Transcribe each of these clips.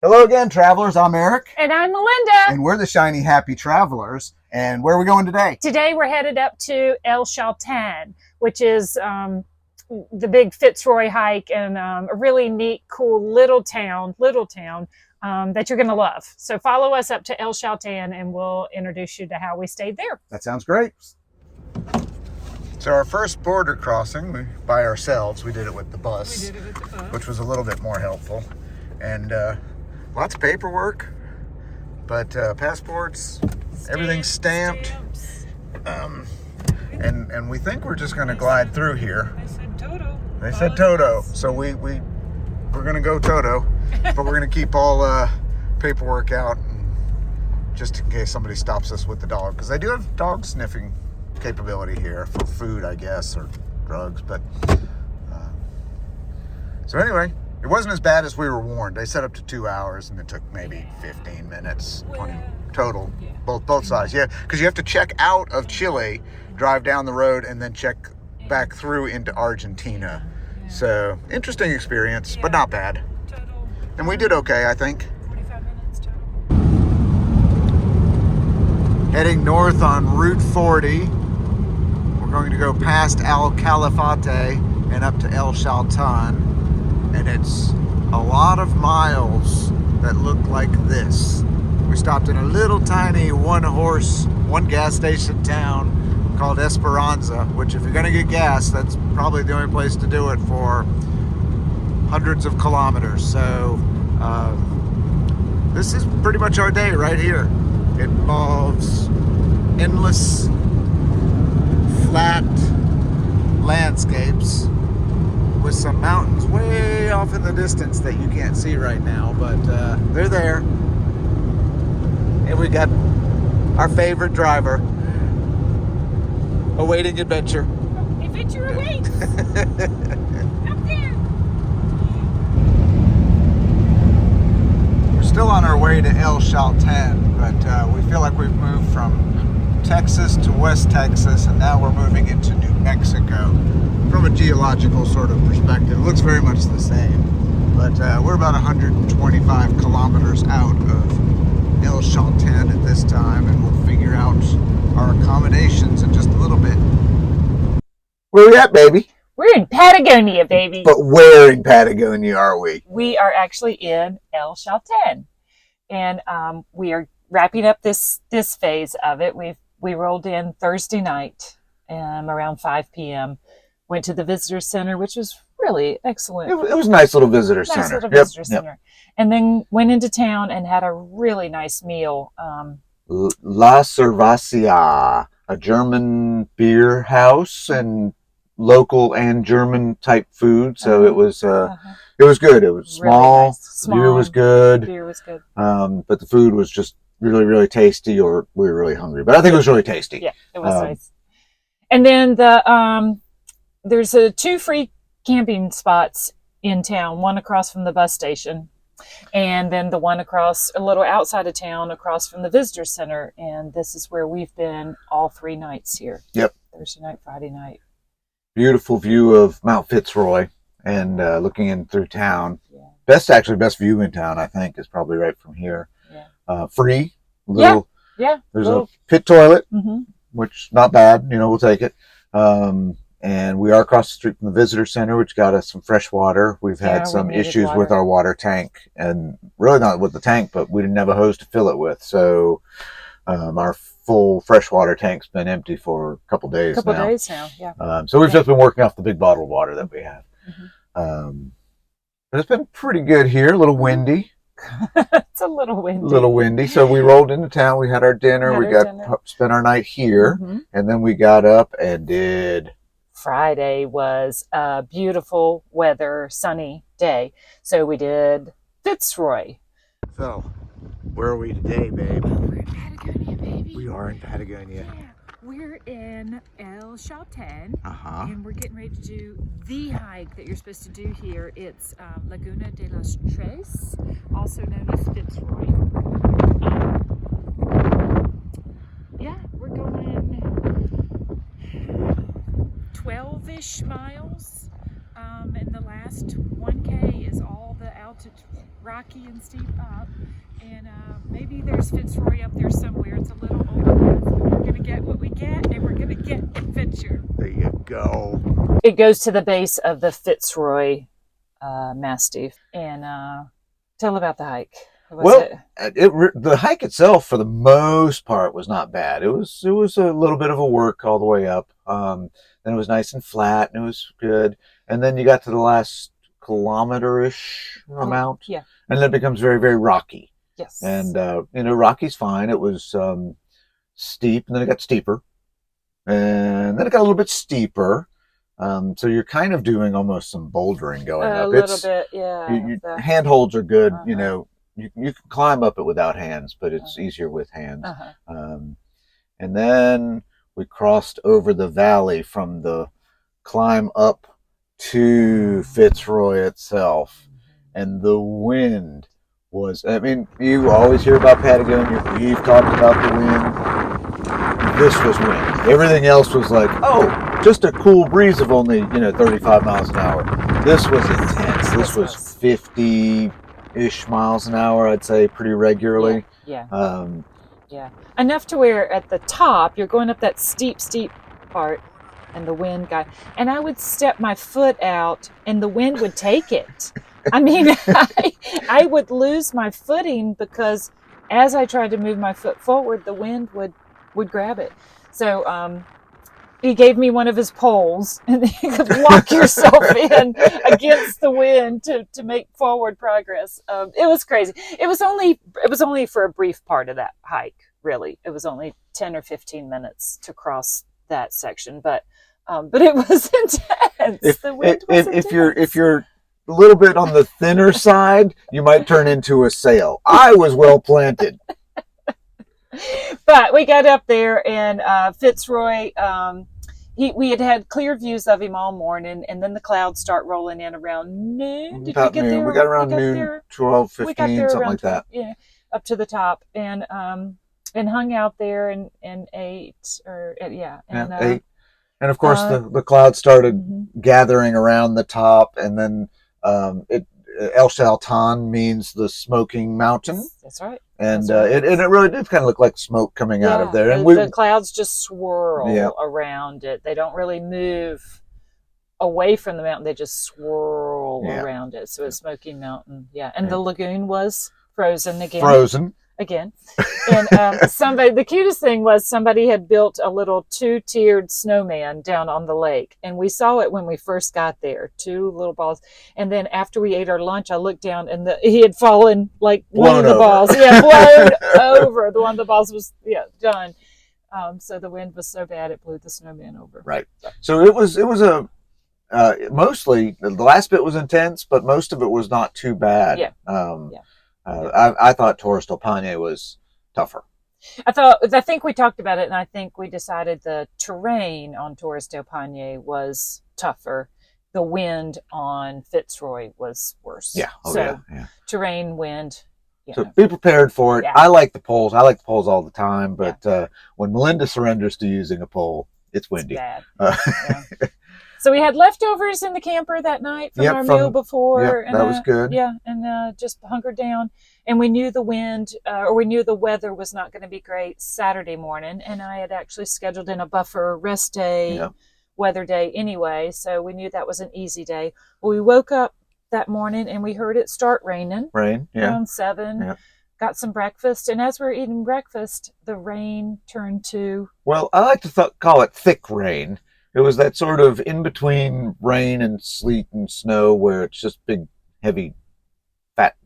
Hello again, travelers. I'm Eric. And I'm Melinda. And we're the Shiny Happy Travelers. And where are we going today? Today we're headed up to Chaltén, which is the big Fitzroy hike and a really neat, cool little town that you're going to love. So follow us up to Chaltén and we'll introduce you to how we stayed there. That sounds great. So our first border crossing, by ourselves. We did it with the bus, which was a little bit more helpful. And lots of paperwork, but passports, everything's stamped. And we think we're just going to glide through here. They said Toto. So we're going to go Toto, but we're going to keep all paperwork out just in case somebody stops us with the dog. Because they do have dog sniffing capability here for food, I guess, or drugs. But so anyway, it wasn't as bad as we were warned. They said up to 2 hours, and it took maybe 15 minutes total, both sides. Yeah, because you have to check out of Chile, drive down the road, and then check back through into Argentina. So interesting experience, but not bad. And we did okay, I think. 45 minutes total. Heading north on Route 40. We're going to go past El Calafate and up to El Chaltén. And it's a lot of miles that look like this. We stopped in a little tiny one gas station town called Esperanza, which if you're gonna get gas, that's probably the only place to do it for hundreds of kilometers. So this is pretty much our day right here. It involves endless flat landscapes with some mountains way off in the distance that you can't see right now, but they're there. And we got our favorite driver awaiting adventure. Adventure awaits. Up there. We're still on our way to El Chaltén, but we feel like we've moved from Texas to West Texas, and now we're moving into New Mexico. From a geological sort of perspective, it looks very much the same, but we're about 125 kilometers out of El Chaltén at this time, and we'll figure out our accommodations in just a little bit. Where are we at, baby? We're in Patagonia, baby. But where in Patagonia are we? We are actually in Chaltén, and we are wrapping up this phase of it. We rolled in Thursday night around 5 p.m. Went to the visitor center, which was really excellent. It was a nice little visitor center. Center. And then went into town and had a really nice meal. La Cervecería, a German beer house and local and German type food. So it was good. It was small. Really nice. The beer was good. Beer was good. But the food was just really, really tasty, or we were really hungry. But I think it was really tasty. Yeah, it was nice. And then there's 2 free camping spots in town, one across from the bus station, and then the one across a little outside of town across from the visitor center. And this is where we've been all 3 nights here. Yep. Thursday night, Friday night. Beautiful view of Mount Fitzroy and looking in through town. Yeah. Best view in town, I think, is probably right from here. Yeah. Free. Yeah. There's a pit toilet, mm-hmm. which not bad. We'll take it. And we are across the street from the visitor center, which got us some fresh water. We've had some issues with our water tank, and really not with the tank, but we didn't have a hose to fill it with. So our full freshwater tank's been empty for a couple days now. Yeah. So we've just been working off the big bottled water that we have. Mm-hmm. But it's been pretty good here. A little windy. It's a little windy. So we rolled into town. We had our dinner. Spent our night here, mm-hmm. and then we got up and did. Friday was a beautiful weather, sunny day. So we did Fitzroy. So, where are we today, babe? We're in Patagonia, baby. We are in Patagonia. Yeah. We're in Chaltén, and we're getting ready to do the hike that you're supposed to do here. It's Laguna de los Tres, also known as Fitzroy. We're going 12-ish miles, and the last 1K is all the to rocky and steep up, and maybe there's Fitzroy up there somewhere. It's a little overcast, but we're gonna get what we get, and we're gonna get adventure. There you go. It goes to the base of the Fitzroy Mastiff, and tell about the hike. The hike itself, for the most part, was not bad. It was a little bit of a work all the way up. Then it was nice and flat, and it was good. And then you got to the last kilometer-ish amount, yeah, and then it becomes very, very rocky. Yes. And rocky's fine. It was steep, and then it got steeper, and then it got a little bit steeper. So you're kind of doing almost some bouldering going up. A little bit, yeah. Handholds are good, You can climb up it without hands, but it's easier with hands. And then we crossed over the valley from the climb up to Fitzroy itself. And the wind was, you always hear about Patagonia. We've talked about the wind. This was wind. Everything else was like, just a cool breeze of only, 35 miles an hour. This was intense. This was 50-ish miles an hour, I'd say, pretty regularly. Yeah. Enough to where at the top, you're going up that steep part, and the wind and I would step my foot out, and the wind would take it. I would lose my footing because as I tried to move my foot forward, the wind would grab it. So, he gave me one of his poles, and you could lock yourself in against the wind to make forward progress. It was crazy. It was only for a brief part of that hike. Really, it was only 10 or 15 minutes to cross that section, but it was intense. The wind was intense. If you're a little bit on the thinner side, you might turn into a sail. I was well planted. But we got up there, and Fitzroy, we had clear views of him all morning, and then the clouds start rolling in around noon. Did we get there? We got around noon, 12:15, something like that. Yeah, up to the top, and hung out there and ate, ate. And of course, the clouds started gathering around the top, and then El Chaltén means the smoking mountain. That's right. And it really did kind of look like smoke coming out of there. And the clouds just swirl around it. They don't really move away from the mountain. They just swirl around it. So it's Smoky Mountain. Yeah. And the lagoon was frozen again. And the cutest thing was somebody had built a little 2-tiered snowman down on the lake, and we saw it when we first got there, 2 little balls. And then after we ate our lunch, I looked down, and he had fallen, like one of the balls, blown over. The one of the balls was done. So the wind was so bad it blew the snowman over. Right. So it was a mostly the last bit was intense, but most of it was not too bad. I thought Torres del Paine was tougher. I think we talked about it, and I think we decided the terrain on Torres del Paine was tougher. The wind on Fitzroy was worse. Terrain, wind. So be prepared for it. I like the poles. I like the poles all the time, but when Melinda surrenders to using a pole, it's windy. It's bad. So we had leftovers in the camper that night from our meal before. And that was good. And just hunkered down. And we knew the wind, or we knew the weather was not going to be great Saturday morning. And I had actually scheduled in a buffer rest day, weather day anyway. So we knew that was an easy day. Well, we woke up that morning and we heard it start raining. Around 7. Yeah. Got some breakfast. And as we were eating breakfast, the rain turned to... Well, I like to call it thick rain. It was that sort of in-between rain and sleet and snow where it's just big, heavy, fat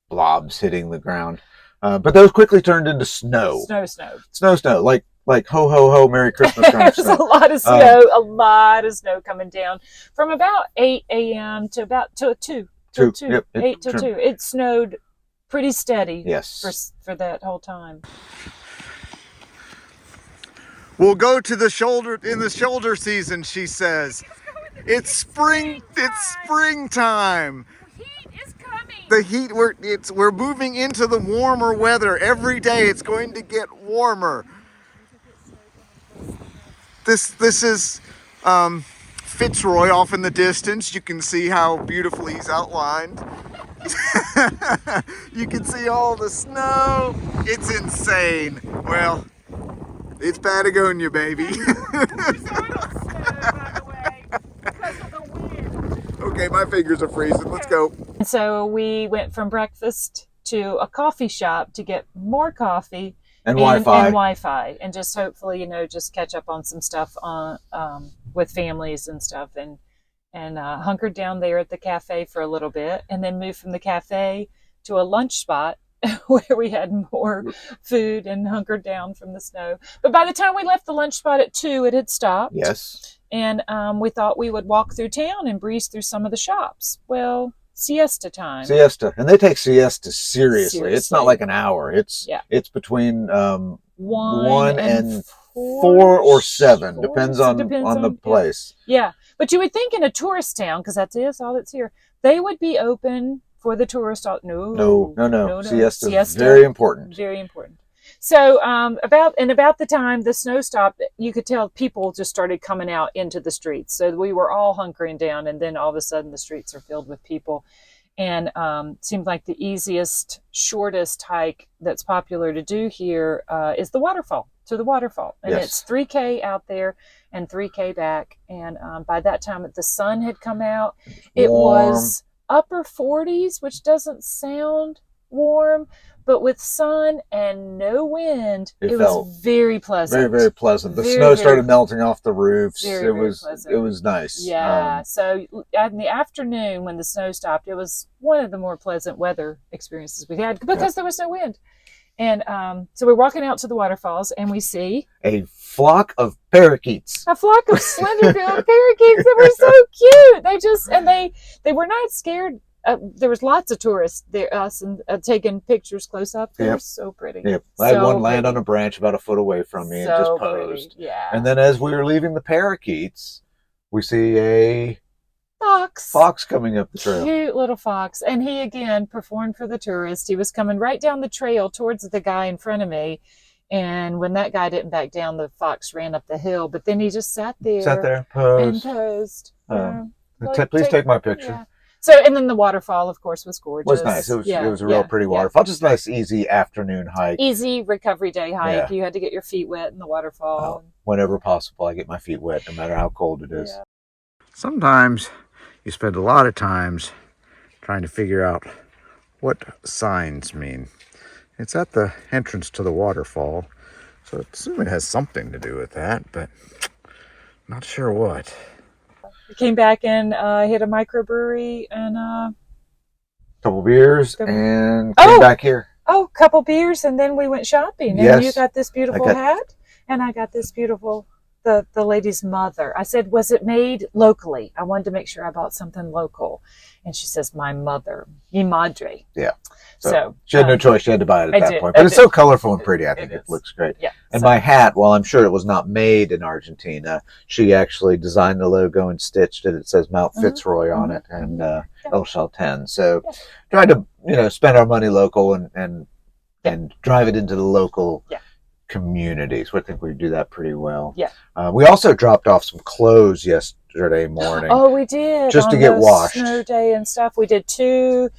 blobs hitting the ground. But those quickly turned into snow. Snow. Like ho, ho, ho, Merry Christmas kind of snow. There's a lot of snow, a lot of snow coming down from about 8 a.m. to about 2. 8 to 2. It snowed pretty steady for that whole time. We'll go to the shoulder in the shoulder season, she says. It's spring. It's springtime. The heat is coming. The heat. We're moving into the warmer weather. Every day it's going to get warmer. This is Fitzroy off in the distance. You can see how beautifully he's outlined. You can see all the snow. It's insane. Well, it's Patagonia, baby. Okay, my fingers are freezing. Let's go. So we went from breakfast to a coffee shop to get more coffee And Wi-Fi. and Wi-Fi, and just hopefully, just catch up on some stuff on with families and stuff, and hunkered down there at the cafe for a little bit, and then moved from the cafe to a lunch spot where we had more food and hunkered down from the snow. But by the time we left the lunch spot at 2, it had stopped. Yes. And we thought we would walk through town and breeze through some of the shops. Well, siesta time. Siesta. And they take siesta seriously. It's not like an hour. It's between 1 and 4 or 7. Depends on the place. Yeah. But you would think in a tourist town, because that's all that's here, they would be open for the tourist. No. Siesta is very important. Very important. So about the time the snow stopped, you could tell people just started coming out into the streets. So we were all hunkering down, and then all of a sudden the streets are filled with people. And seemed like the easiest, shortest hike that's popular to do here is the waterfall. And it's 3K out there and 3K back. And by that time, the sun had come out. It was upper 40s, which doesn't sound warm, but with sun and no wind, it was very pleasant. Very, very pleasant. The snow started melting off the roofs. It was nice. Yeah. So in the afternoon, when the snow stopped, it was one of the more pleasant weather experiences we had because there was no wind. And so we're walking out to the waterfalls, and we see a flock of parakeets. A flock of slender-billed parakeets that were so cute. They were not scared. There was lots of tourists there, and taking pictures close up. They were so pretty. Yep. I had one land on a branch about a foot away from me and just posed. Pretty. Yeah. And then as we were leaving the parakeets, we see a fox coming up the trail. Cute little fox. And he again performed for the tourist. He was coming right down the trail towards the guy in front of me. And when that guy didn't back down, the fox ran up the hill. But then he just sat there, posed. Please take my picture. Yeah. So, and then the waterfall, of course, was gorgeous. It was nice. It was a real pretty waterfall. Just a nice, easy afternoon hike. Easy recovery day hike. Yeah. You had to get your feet wet in the waterfall. Whenever possible, I get my feet wet, no matter how cold it is. Yeah. Sometimes you spend a lot of times trying to figure out what signs mean. It's at the entrance to the waterfall, so I assume it has something to do with that, but not sure what. We came back and hit a microbrewery and a couple beers and came back here. Oh, couple beers, and then we went shopping. And you got this beautiful hat, and I got this beautiful the lady's mother. I said, was it made locally? I wanted to make sure I bought something local. And she says, my mother, mi madre. Yeah. So she had no choice. She had to buy it at that point. But it's so colorful and pretty. I think it looks great. Yeah. And my hat, while I'm sure it was not made in Argentina, she actually designed the logo and stitched it. It says Mount Fitzroy on it and El Chaltén. So tried to, spend our money local and drive it into the local communities. I think we do that pretty well. Yeah. We also dropped off some clothes yesterday morning. Oh, we did. Just to get washed. Snow day and stuff. We did two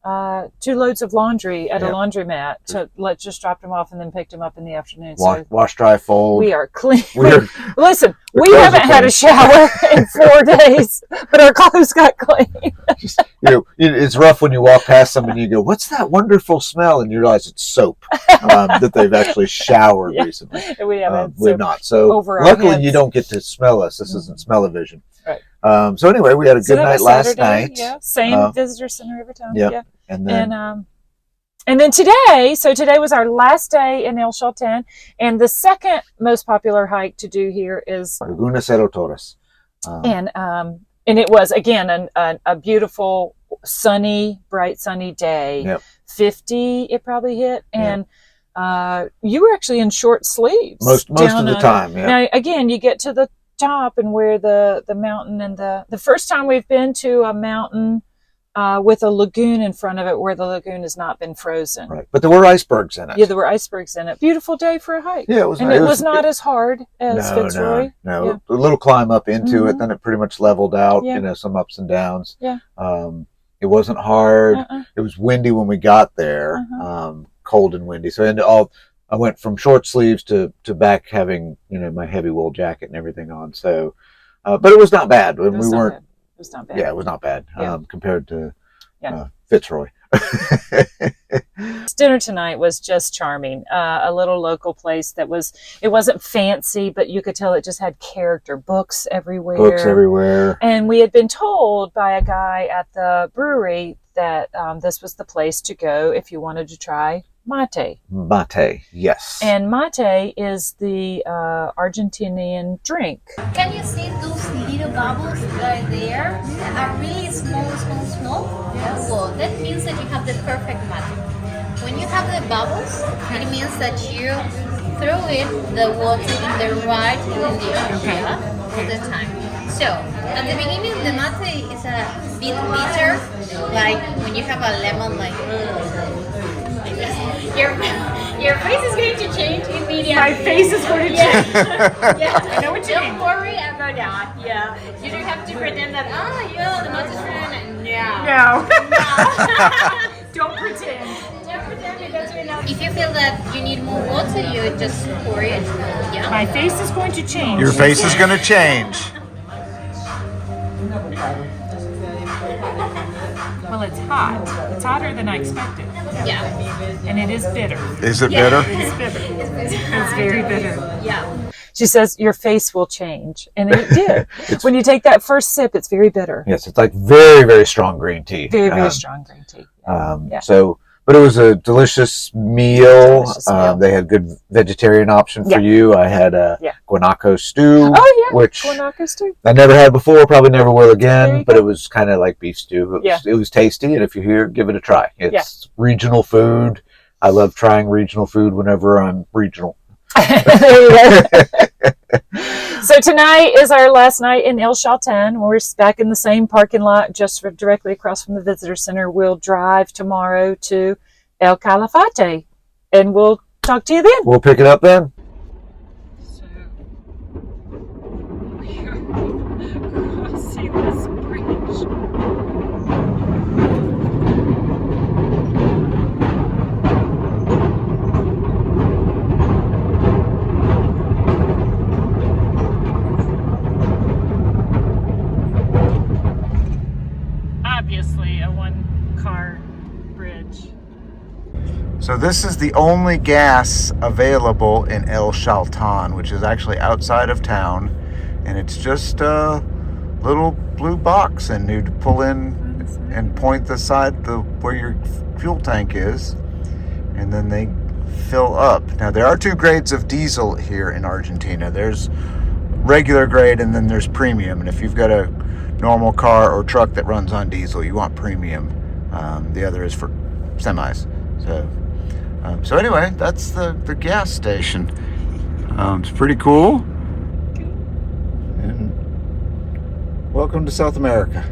loads of laundry at a laundromat. So just dropped them off and then picked them up in the afternoon. Wash, dry, fold. We are clean. Listen, we haven't had a shower in 4 days, but our clothes got clean. It's rough when you walk past somebody and you go, "What's that wonderful smell?" And you realize it's soap that they've actually showered recently. We haven't. We've not. So luckily, you don't get to smell us. This isn't smell-o-vision. Right. So anyway, we had a good night last night. Yeah. Same visitor center every time. Yep. Yeah. And then today was our last day in El Chaltén, and the second most popular hike to do here is Laguna Cerro Torres. And it was again a beautiful bright sunny day. Yep. 50 it probably hit, and you were actually in short sleeves most of the time. Yeah. Now again, you get to the top and where the mountain and the first time we've been to a mountain with a lagoon in front of it where the lagoon has not been frozen. Right, but there were icebergs in it. Yeah, there were icebergs in it. Beautiful day for a hike. Yeah, it was. And it was not as hard as Fitzroy. No. A little climb up into it, then it pretty much leveled out. Yeah. Some ups and downs. Yeah. It wasn't hard. Uh-uh. It was windy when we got there, cold and windy. So I went from short sleeves to back having, my heavy wool jacket and everything on. So, but it was not bad. When we weren't. It was not bad. Yeah, it was not bad compared to Fitzroy. Dinner tonight was just charming. A little local place it wasn't fancy, but you could tell it just had character. Books everywhere. And we had been told by a guy at the brewery that this was the place to go if you wanted to try mate. Mate, yes. And mate is the Argentinian drink. Can you see those little bubbles right there? Are really small. Well, that means that you have the perfect mate. When you have the bubbles, it means that you throw in the water in the right and in the umbrella all the time. So, at the beginning, the mate is a bit bitter, like when you have a lemon, like your face is going to change immediately. My face is going to change. Yeah, I know what you mean. Don't worry about that. Yeah, you don't have to pretend that. The mate is fine. No. Don't pretend. If you feel that you need more water, you just pour it. Yeah. My face is going to change. Your face is going to change. Well, it's hot. It's hotter than I expected. Yeah. And it is bitter. Is it bitter? It's bitter. It's very bitter. Yeah. She says your face will change. And it did. When you take that first sip, it's very bitter. Yes, it's like very, very strong green tea. Very, very strong green tea. So, but it was a delicious meal. They had good vegetarian option for you. I had a guanaco stew, which guanaco stew. I never had before, probably never will again, but it was kind of like beef stew. It was tasty, and if you're here, give it a try. It's regional food. I love trying regional food whenever I'm regional. So tonight is our last night in El Chaltén. We're back in the same parking lot, just directly across from the visitor center. We'll drive tomorrow to El Calafate, and we'll talk to you then. We'll pick it up then. So we are crossing this bridge. Obviously a one-car bridge. So this is the only gas available in El Chaltén, which is actually outside of town, and it's just a little blue box, and you'd pull in and point the side where your fuel tank is, and then they fill up. Now there are two grades of diesel here in Argentina. There's regular grade and then there's premium, and if you've got a normal car or truck that runs on diesel, you want premium. The other is for semis. So anyway, that's the gas station. It's pretty cool. And welcome to South America.